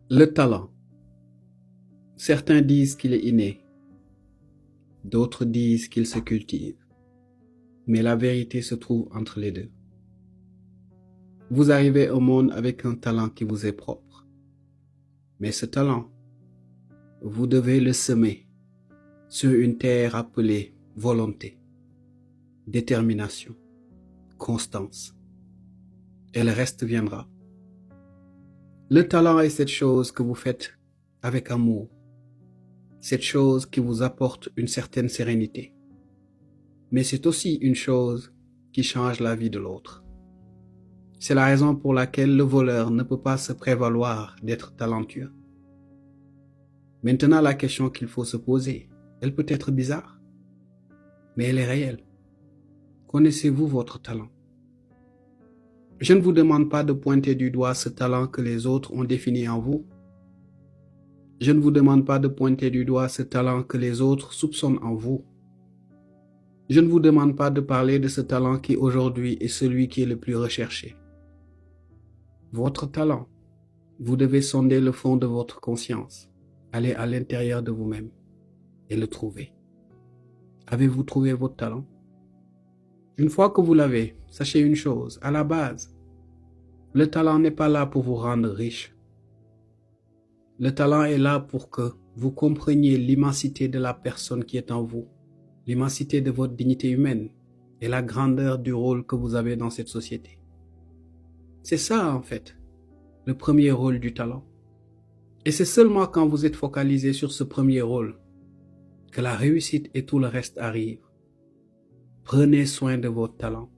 Le talent. Certains disent qu'il est inné, d'autres disent qu'il se cultive, mais la vérité se trouve entre les deux. Vous arrivez au monde avec un talent qui vous est propre, mais ce talent, vous devez le semer sur une terre appelée volonté, détermination, constance, et le reste viendra. Le talent est cette chose que vous faites avec amour, cette chose qui vous apporte une certaine sérénité. Mais c'est aussi une chose qui change la vie de l'autre. C'est la raison pour laquelle le voleur ne peut pas se prévaloir d'être talentueux. Maintenant, la question qu'il faut se poser, elle peut être bizarre, mais elle est réelle. Connaissez-vous votre talent? Je ne vous demande pas de pointer du doigt ce talent que les autres ont défini en vous. Je ne vous demande pas de pointer du doigt ce talent que les autres soupçonnent en vous. Je ne vous demande pas de parler de ce talent qui aujourd'hui est celui qui est le plus recherché. Votre talent, vous devez sonder le fond de votre conscience, aller à l'intérieur de vous-même et le trouver. Avez-vous trouvé votre talent? Une fois que vous l'avez, sachez une chose, à la base, le talent n'est pas là pour vous rendre riche. Le talent est là pour que vous compreniez l'immensité de la personne qui est en vous, l'immensité de votre dignité humaine et la grandeur du rôle que vous avez dans cette société. C'est ça, en fait, le premier rôle du talent. Et c'est seulement quand vous êtes focalisé sur ce premier rôle que la réussite et tout le reste arrivent. Prenez soin de votre talent.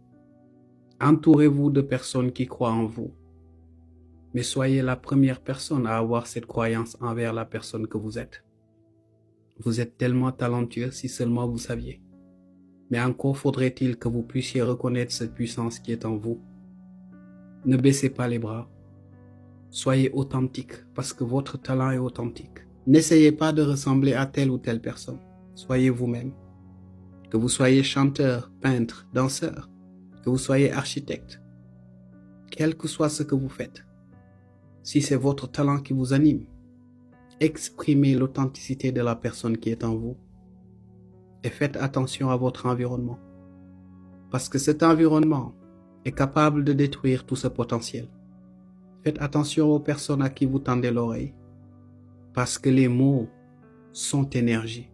Entourez-vous de personnes qui croient en vous. Mais soyez la première personne à avoir cette croyance envers la personne que vous êtes. Vous êtes tellement talentueux si seulement vous saviez. Mais encore faudrait-il que vous puissiez reconnaître cette puissance qui est en vous. Ne baissez pas les bras. Soyez authentique parce que votre talent est authentique. N'essayez pas de ressembler à telle ou telle personne. Soyez vous-même. Que vous soyez chanteur, peintre, danseur, que vous soyez architecte, quel que soit ce que vous faites. Si c'est votre talent qui vous anime, exprimez l'authenticité de la personne qui est en vous et faites attention à votre environnement. Parce que cet environnement est capable de détruire tout ce potentiel. Faites attention aux personnes à qui vous tendez l'oreille. Parce que les mots sont énergie.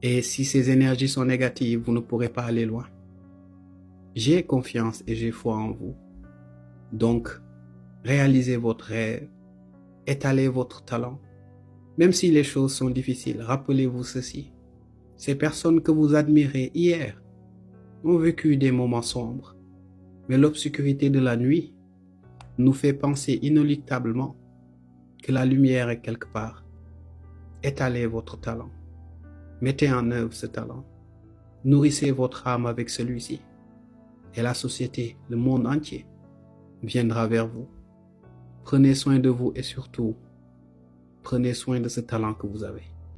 Et si ces énergies sont négatives, vous ne pourrez pas aller loin. J'ai confiance et j'ai foi en vous. Donc, réalisez votre rêve, étalez votre talent. Même si les choses sont difficiles, rappelez-vous ceci. Ces personnes que vous admirez hier ont vécu des moments sombres. Mais l'obscurité de la nuit nous fait penser inéluctablement que la lumière est quelque part. Étalez votre talent. Mettez en œuvre ce talent. Nourrissez votre âme avec celui-ci. Et la société, le monde entier, viendra vers vous. Prenez soin de vous et surtout, prenez soin de ce talent que vous avez.